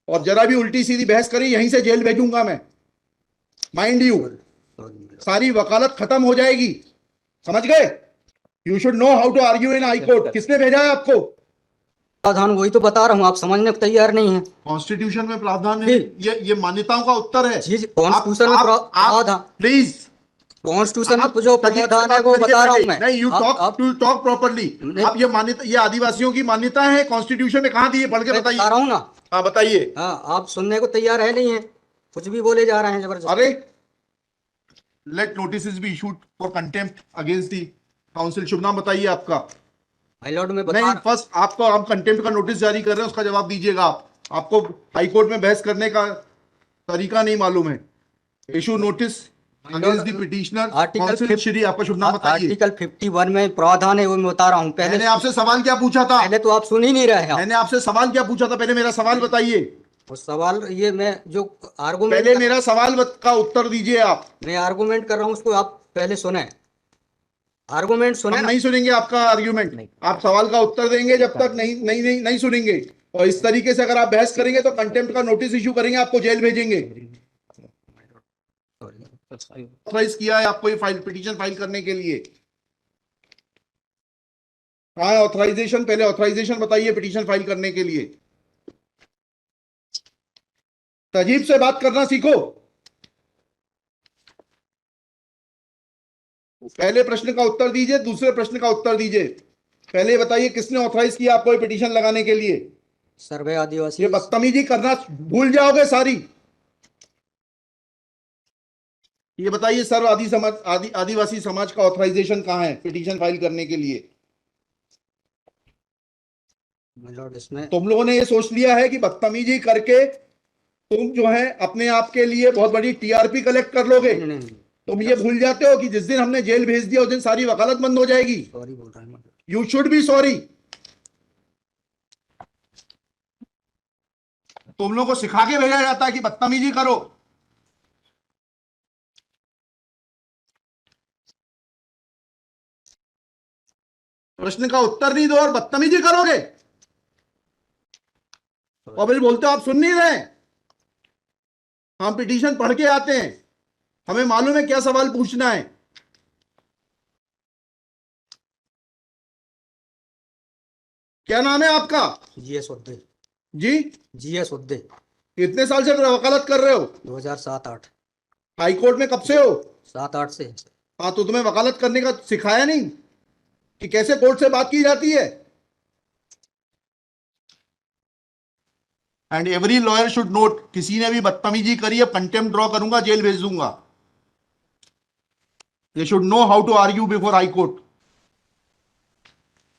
और जरा भी उल्टी सीधी बहस करी यहीं से जेल भेजूंगा मैं, माइंड यू। सारी वकालत खत्म हो जाएगी, समझ गए? You should know how to argue in high court. किसने भेजा है आपको? प्रावधान वही तो बता रहा हूँ, आप समझने को तैयार नहीं है। कॉन्स्टिट्यूशन में प्रावधान है, ये मान्यताओं का उत्तर है। जी कॉन्स्टिट्यूशन में प्रावधान, प्लीज कॉन्स्टिट्यूशन में जो प्रावधान है वो बता रहा हूँ मैं। नहीं, यू टॉक प्रॉपर्ली। आप ये मान्यता, ये आदिवासियों की मान्यता है, कॉन्स्टिट्यूशन में कहाँ दी है? पढ़ के बताइए। बता रहा हूँ ना। हाँ बताइए। हाँ, आप सुनने को तैयार है नहीं है, कुछ भी बोले जा रहे हैं जबरदस्त। अरे let notice be issued for contempt against the council. शुभ नाम बताइए आपका। हाई लॉर्ड में नहीं, फर्स्ट आपको हम कंटेम्प्ट का नोटिस जारी कर रहे हैं, उसका जवाब दीजिएगा आप। आपको हाई कोर्ट में बहस करने का तरीका नहीं मालूम है। Issue notice against the petitioner council. Shri आपका शुभ नाम बताइए। आर्टिकल 51 में प्रावधान है, वो मैं बता रहा हूँ। पहले मैंने आपसे सवाल क्या पूछा था? पहले तो आप सुन ही नहीं रहे हैं। मैंने आपसे सवाल क्या पूछा था? पहले मेरा सवाल बताइए। वो सवाल ये मैं जो आर्गूमेंट, पहले मेरा सवाल का उत्तर दीजिए आप। मैं आर्गूमेंट कर रहा हूँ उसको आप पहले सुने, आर्गूमेंट सुने। हम नहीं सुनेंगे आपका आर्ग्यूमेंट, आप सवाल का उत्तर देंगे जब तक नहीं नहीं नहीं नहीं सुनेंगे। और इस तरीके से अगर आप बहस करेंगे तो कंटेम्प्ट का नोटिस इशू करेंगे, आपको जेल भेजेंगे। ऑथराइज किया है आपको ये फाइल, पिटीशन फाइल करने के लिए? कहाँ है ऑथराइजेशन? पहले ऑथराइजेशन बताइए पिटीशन फाइल करने के लिए। तजीब से बात करना सीखो। पहले प्रश्न का उत्तर दीजिए, दूसरे प्रश्न का उत्तर दीजिए। पहले बताइए किसने ऑथराइज किया आपको पिटीशन लगाने के लिए? सर्वे आदिवासी। ये बदतमीजी करना भूल जाओगे सारी। ये बताइए सर्व आदिवासी समाज का ऑथराइजेशन कहाँ है पिटीशन फाइल करने के लिए? इसमें तुम लोगों ने ये सोच लिया है कि बदतमीजी करके तुम जो है अपने आप के लिए बहुत बड़ी टीआरपी कलेक्ट कर लोगे। तुम ये भूल जाते हो कि जिस दिन हमने जेल भेज दिया उस दिन सारी वकालत बंद हो जाएगी। सॉरी बोल रहा हूँ। You should be sorry. तुम लोगों को सिखा के भेजा जाता है कि बदतमीजी करो। प्रश्न का उत्तर नहीं दो और बदतमीजी करोगे। और फिर बोलते हो आप सुन नहीं रहे। हम पिटीशन पढ़ के आते हैं, हमें मालूम है क्या सवाल पूछना है। क्या नाम है आपका? जीएस उद्दे। जी जीएस उद्दे। कितने साल से वकालत कर रहे हो? 2007-8। हाई कोर्ट में कब से हो? 7-8 से। हाँ, तो तुम्हें वकालत करने का सिखाया नहीं कि कैसे कोर्ट से बात की जाती है? And every lawyer should note, किसी ने भी बदतमीजी करी है कंटेम्प्ट ड्रॉ करूंगा, जेल भेज दूंगा। They should know how to argue before high court.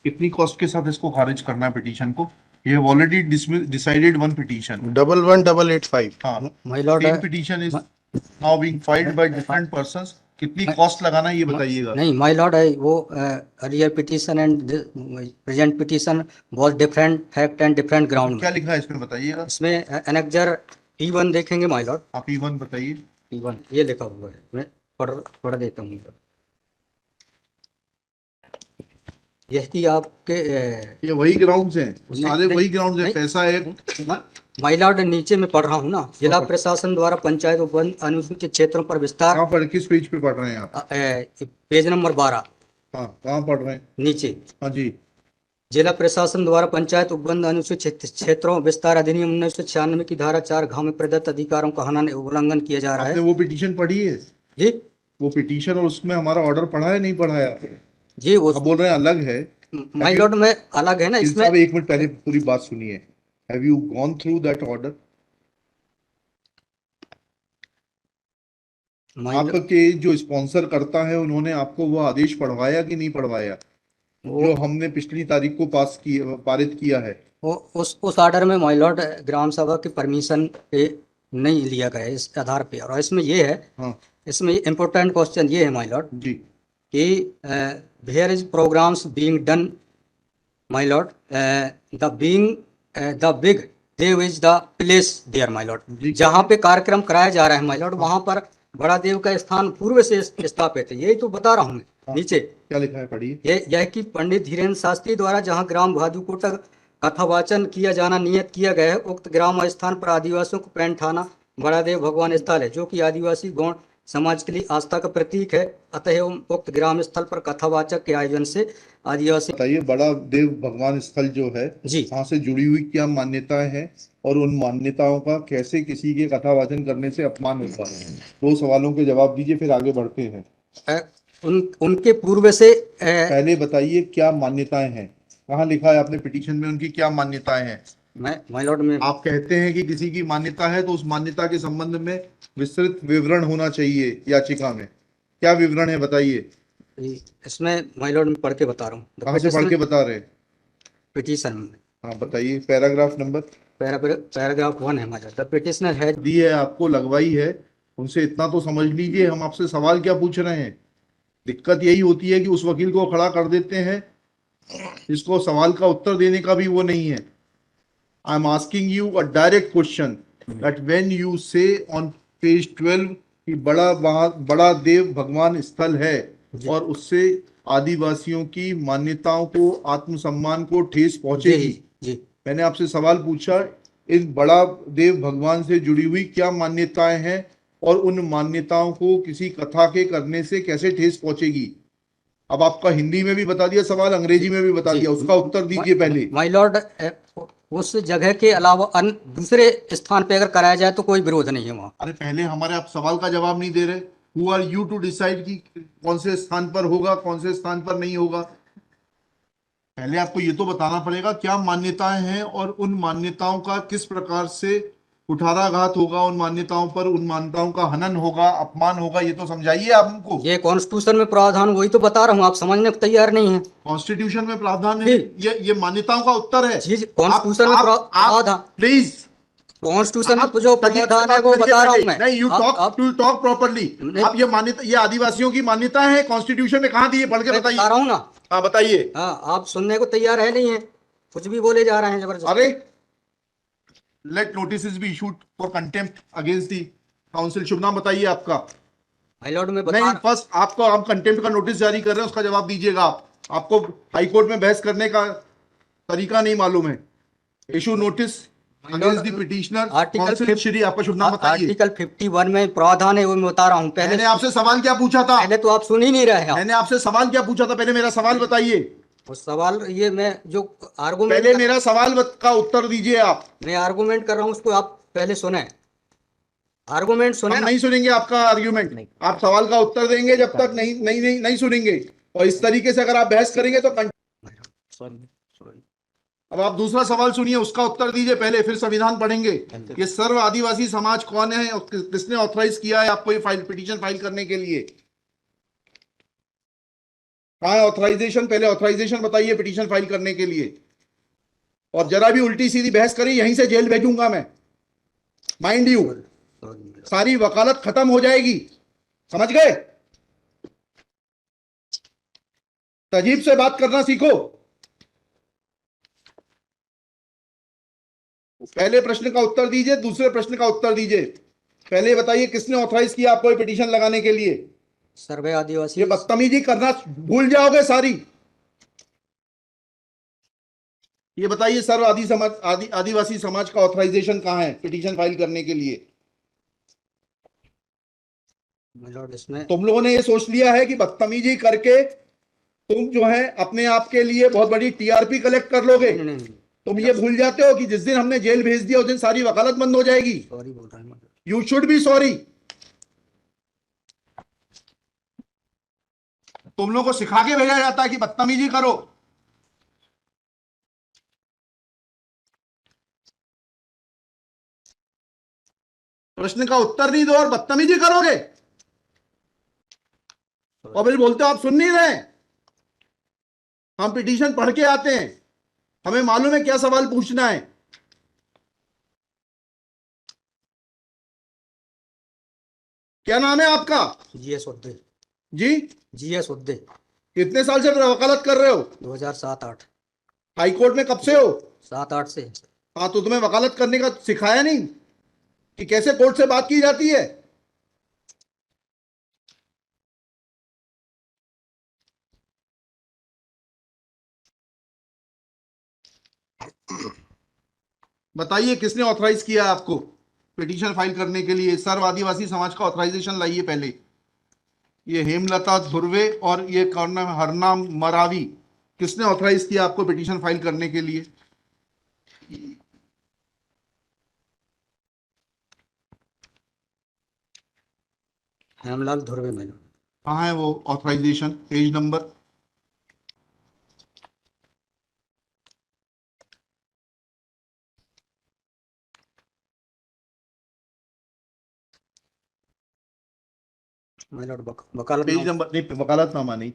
कितनी कॉस्ट के साथ इसको खारिज करना है पिटीशन को? ये have already decided one petition 11885। हाँ, my lord, same petition is now being filed by different persons. कितनी कॉस्ट लगाना है ये बताइएगा। नहीं माय लॉर्ड है वो earlier petition and present petition was different fact and different ground. क्या लिखा है इसमें बताइएगा। इसमें एनेक्जर P1 देखेंगे माय लॉर्ड। आप E1 बताइए। P1 ये लिखा हुआ है, मैं पढ़ देता हूँ। यह कि आपके ये वही ग्राउंड्स हैं, सारे वही ग्राउंड्स हैं। पैसा है माय लॉर्ड, नीचे में पढ़ रहा हूँ ना। जिला प्रशासन द्वारा पंचायत उपवन अनुसूचित क्षेत्रों पर विस्तार। कहाँ पर, किस पेज पे पढ़ रहे हैं आप? Page number 12। हाँ, कहाँ पढ़ रहे हैं? नीचे। हाँ जी। जिला प्रशासन द्वारा पंचायत उपबंध अनुसूचित क्षेत्रों विस्तार अधिनियम 1996 की धारा 4 में प्रदत्त अधिकारों का उल्लंघन किया जा रहा है। आपने वो पिटीशन पढ़ी है जी? वो पिटीशन, और उसमें हमारा ऑर्डर पढ़ा है नहीं पढ़ा है? जी वो बोल रहे हैं अलग है। माय लॉर्ड में अलग है ना इसमें। एक मिनट पहले पूरी बात सुनिए। Have you gone through that order? आपके जो स्पॉन्सर करता है उन्होंने आपको वो आदेश पढ़वाया कि नहीं पढ़वाया जो हमने पिछली तारीख को पारित किया है? उस ऑर्डर में माय लॉर्ड ग्राम सभा की परमिशन पे नहीं लिया गया इस आधार पे। और इसमें ये है, हाँ, इसमें इम्पोर्टेंट क्वेश्चन ये है माय लॉर्ड जी कि where is programs being done my lord, the big देव is the place there my lord. जहाँ पे कार्यक्रम कराया जा रहा है माय लॉर्ड, वहाँ पर बड़ा देव का स्थान पूर्व से स्थापित है। यही तो बता रहा हूँ मैं। नीचे क्या लिखा है पढ़िए। यह कि पंडित धीरेन्द्र शास्त्री द्वारा जहाँ ग्राम भादुकोटा कथावाचन किया जाना नियत किया गया है। उक्त ग्राम स्थान पर आदिवासियों को पैंट थाना बड़ादेव भगवान स्थल है, जो कि आदिवासी गौण समाज के लिए आस्था का प्रतीक है। अतः उक्त ग्राम स्थल पर कथावाचक के आयोजन से आदिवासी। बताइए, बड़ा देव भगवान स्थल जो है जी, वहां से जुड़ी हुई क्या मान्यताएं हैं और उन मान्यताओं का कैसे किसी के कथावाचन करने से अपमान होता है? दो सवालों के जवाब दीजिए, फिर आगे बढ़ते हैं। उनके पूर्व से पहले बताइए क्या मान्यताएं हैं, कहाँ लिखा है आपने पिटीशन में उनकी क्या मान्यताएं हैं? माय लॉर्ड में आप कहते हैं कि किसी की मान्यता है तो उस मान्यता के संबंध में विस्तृत विवरण होना चाहिए याचिका में। क्या विवरण है बताइए। इसमें माय लॉर्ड में पढ़ के बता रहा हूँ। कहाँ से पढ़ के बता रहे हैं? पिटीशन में हाँ बताइए, पैराग्राफ नंबर। पैराग्राफ 1 है my lord. The petitioner has. दी है आपको, लगवाई है, उनसे इतना तो समझ लीजिए हम आपसे सवाल क्या पूछ रहे हैं। दिक्कत यही होती है कि उस वकील को खड़ा कर देते हैं जिसको सवाल का उत्तर देने का भी वो नहीं है। I am asking you a direct question that when you से ऑन पेज 12 कि बड़ा देव भगवान स्थल है और उससे आदिवासियों की मान्यताओं को, आत्मसम्मान को ठेस पहुंचेगी। जी, मैंने आपसे सवाल पूछा, इस बड़ा देव भगवान से जुड़ी हुई क्या मान्यताएं हैं और उन मान्यताओं को किसी कथा के करने से कैसे ठेस पहुंचेगी। अब आपका हिंदी में भी बता दिया सवाल, अंग्रेजी में भी बता दिया, उसका उत्तर दीजिए पहले। माय लॉर्ड, उस जगह के अलावा अन्य दूसरे स्थान पे अगर कराया जाए तो कोई विरोध नहीं है वहाँ। अरे पहले हमारे आप सवाल का जवाब नहीं दे रहे। Who are you to decide कि कौन से स्थान पर होगा, कौन से स्थान पर नहीं होगा। पहले आपको ये तो बताना पड़ेगा क्या मान्यताएं हैं और उन मान्यताओं का किस प्रकार से कुठाराघात होगा, उन मान्यताओं पर, उन मान्यताओं का हनन होगा, अपमान होगा, ये तो समझाइए आप हमको। ये कॉन्स्टिट्यूशन में प्रावधान, वही तो बता रहा हूँ, आप समझने को तैयार नहीं है। कॉन्स्टिट्यूशन में प्रावधान है, ये मान्यताओं का उत्तर है। जी, कॉन्स्टिट्यूशन में प्रावधान, प्लीज, कॉन्स्टिट्यूशन में जो प्रावधान है वो बता रहा हूँ मैं। नहीं, यू टॉक प्रॉपर्ली। आप ये मान्यता, ये आदिवासियों की मान्यता है, कॉन्स्टिट्यूशन में कहाँ दी है, पढ़ के बताइए। बता रहा हूँ ना। हाँ बताइए। हाँ, आप सुनने को तैयार है नहीं है, कुछ भी बोले जा रहे हैं जबरदस्त। अरे, let notice be issued for contempt against the council. शुभ नाम बताइए आपका। माय लॉर्ड में नहीं, फर्स्ट आपको, आप कंटेम्प्ट का नोटिस जारी कर रहे हैं, उसका जवाब दीजिएगा आप। आपको हाईकोर्ट में बहस करने का तरीका नहीं मालूम है। Issue notice against the petitioner council. Shri, आपका शुभ नाम बताइए। आर्टिकल 51 में प्रावधान है, वो मैं बता रहा हूँ। पहले मैंने आपसे सवाल क्या पूछा था? पहले तो आप सुन ही नहीं रहे हैं। मैंने आपसे सवाल क्या पूछा था? पहले मेरा सवाल बताइए। वो सवाल, ये मैं जो आर्गूमेंट पहले मेरा सवाल का उत्तर दीजिए आप। मैं आर्गूमेंट कर रहा हूँ, उसको आप पहले सुने, आर्गूमेंट सुने हम ना। नहीं सुनेंगे आपका आर्ग्यूमेंट। आप सवाल का उत्तर देंगे जब तक नहीं नहीं नहीं नहीं सुनेंगे। और इस तरीके से अगर आप बहस करेंगे तो सॉरी। अब आप दूसरा सवाल सुनिए, उसका उत्तर दीजिए पहले, फिर संविधान पढ़ेंगे। ये सर्व आदिवासी समाज कौन है और किसने ऑथराइज किया है आपको ये फाइल, पिटीशन फाइल करने के लिए? कहाँ है ऑथराइजेशन? पहले ऑथराइजेशन बताइए पिटीशन फाइल करने के लिए। और जरा भी उल्टी सीधी बहस करी, यहीं से जेल भेजूंगा मैं, माइंड यू। सारी वकालत खत्म हो जाएगी, समझ गए? तजीब से बात करना सीखो। पहले प्रश्न का उत्तर दीजिए, दूसरे प्रश्न का उत्तर दीजिए। पहले बताइए किसने ऑथराइज किया आपको ये पिटीशन लगाने के लिए? सर्वे आदिवासी। ये बदतमीजी करना भूल जाओगे सारी। ये बताइए सर्व आदिवासी समाज का ऑथराइजेशन कहाँ है पिटीशन फाइल करने के लिए? इसमें तुम लोगों ने ये सोच लिया है कि बदतमीजी करके तुम जो है अपने आप के लिए बहुत बड़ी टीआरपी कलेक्ट कर लोगे। नहीं। तुम ये भूल जाते हो कि जिस दिन हमने जेल भेज दिया उस दिन सारी वकालत बंद हो जाएगी। सॉरी बोल रहा हूँ। You should be sorry. तुम लोगों को सिखा के भेजा जाता है कि बदतमीजी करो। प्रश्न का उत्तर नहीं दो और बदतमीजी करोगे और फिर बोलते हो आप सुन नहीं रहे। हम पिटीशन पढ़ के आते हैं, हमें मालूम है क्या सवाल पूछना है। क्या नाम है आपका? जीएस उद्दे। जी, जीएस उद्दे। कितने साल से वकालत कर रहे हो? 2007-8। हाई कोर्ट में कब से हो? 7-8 से। हाँ, तो तुम्हें वकालत करने का सिखाया नहीं कि कैसे कोर्ट से बात की जाती है? बताइए किसने ऑथराइज किया आपको पिटीशन फाइल करने के लिए? सर्व आदिवासी समाज का ऑथराइजेशन लाइए पहले। ये हेमलता धुर्वे और ये कौन है, हरनाम मरावी, किसने ऑथराइज किया आपको पिटीशन फाइल करने के लिए? Hemlal Dhurve my lord. कहाँ है वो authorisation? Page number? My lord वकालत पेज नंबर नहीं, वकालतनामा नहीं,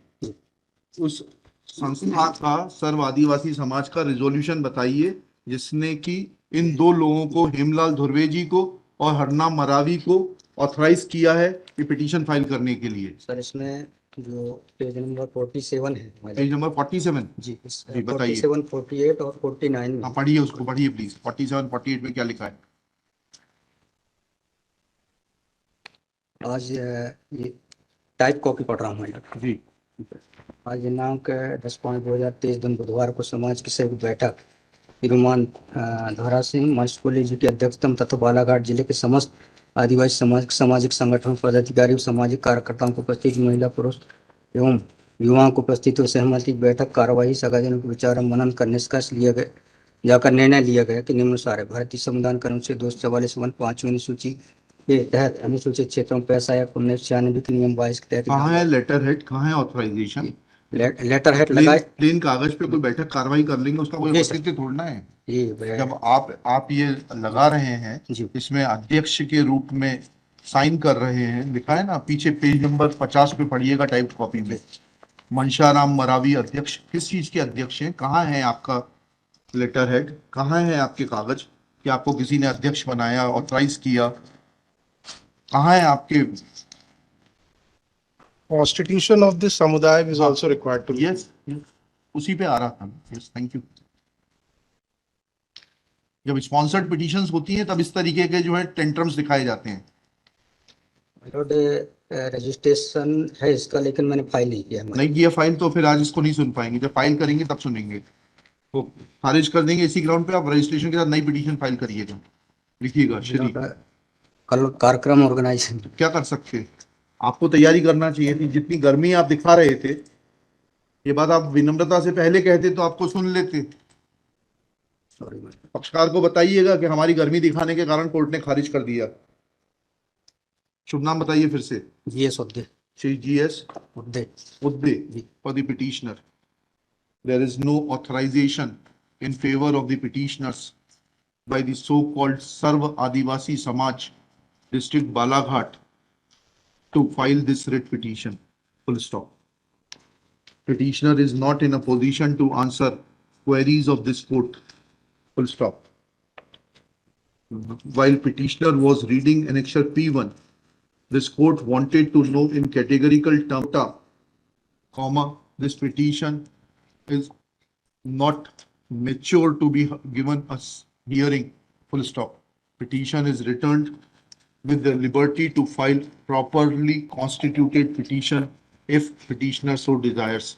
उस संस्था का सर्व आदिवासी समाज का रिजोल्यूशन बताइए जिसने कि इन दो लोगों को, हेमलाल धुर्वे जी को और हरनाम मरावी को, ऑथराइज किया है कि पिटीशन फाइल करने के लिए। सर इसमें जो पेज नंबर 47 है माय पेज लॉर्ड। नंबर 47? जी जी बताइए। 47, 48 और 49 में। हाँ पढ़िए, उसको पढ़िए प्लीज। 47, 48 में क्या लिखा है? आज ये टाइप कॉपी पढ़ रहा हूँ माय लॉर्ड। जी आज दिनांक 10/5/2023 दिन बुधवार को समाज की संयुक्त बैठक तिरुमान धोरा सिंह म्यूनिसिपल जी की अध्यक्षता में तथा बालाघाट जिले के समस्त आदिवासी सामाजिक संगठन पदाधिकारी और सामाजिक कार्यकर्ताओं को उपस्थित महिला पुरुष एवं युवाओं को उपस्थित हो सहमति की बैठक कार्यवाही सगाजनों के विचार और मनन कर निष्कर्ष लिया गया जाकर निर्णय लिया गया कि निम्नानुसार है। भारतीय संविधान के अनुच्छेद 244 पांचवीं अनुसूची के तहत अनुसूचित क्षेत्रों में पैसा या 1996 के नियम 22 के तहत कहाँ है लेटर हेड, कहाँ है ऑथराइजेशन? लेटर हेड प्लेन लगाए। प्लेन कागज पे कोई बैठक कार्रवाई कर लेंगे, उसका कोई जी सर। औचित्य थोड़ना है। ये जब आप ये लगा रहे हैं, जी। इसमें अध्यक्ष के रूप में साइन कर रहे हैं, लिखा है ना पीछे, पेज नंबर 50 पे पढ़िएगा टाइप कॉपी में। मनशाराम मरावी अध्यक्ष, किस चीज के अध्यक्ष हैं? कहाँ है आपका लेटर हेड? कहाँ है आपके कागज कि आपको किसी ने अध्यक्ष बनाया, ऑथराइज किया? कहाँ है आपके? Constitution of this samudaya is हाँ, also required to be. Yes, उसी पे आ रहा था। Yes, thank you. जब स्पॉन्सर्ड पिटीशंस होती हैं तब इस तरीके के जो है टेंट्रम्स दिखाए जाते हैं। लॉर्ड रजिस्ट्रेशन है इसका, लेकिन मैंने फाइल नहीं किया। नहीं किया फाइल तो फिर आज इसको नहीं सुन पाएंगे, जब फाइल करेंगे तब सुनेंगे। तो खारिज कर देंगे इसी ग्राउंड पे। आप रजिस्ट्रेशन के साथ नई पिटीशन फाइल करिएगा, लिखिएगा श्री। कल कार्यक्रम ऑर्गेनाइज। क्या कर सकते हैं? आपको तैयारी करना चाहिए थी। जितनी गर्मी आप दिखा रहे थे, ये बात आप विनम्रता से पहले कहते तो आपको सुन लेते। पक्षकार को बताइएगा कि हमारी गर्मी दिखाने के कारण कोर्ट ने खारिज कर दिया। शुभ नाम बताइए फिर से। GS Udde. Shri GS Udde. Udde for the petitioner. There is no authorization in favor of the petitioners by the so-called Sarv Adivasi Samaj, District Balaghat, to file this writ petition. Full stop. Petitioner is not in a position to answer queries of this court. Full stop. While petitioner was reading annexure P1, this court wanted to know in categorical terms, comma, this petition is not mature to be given a hearing, full stop. Petition is returned with the liberty to file properly constituted petition if petitioner so desires.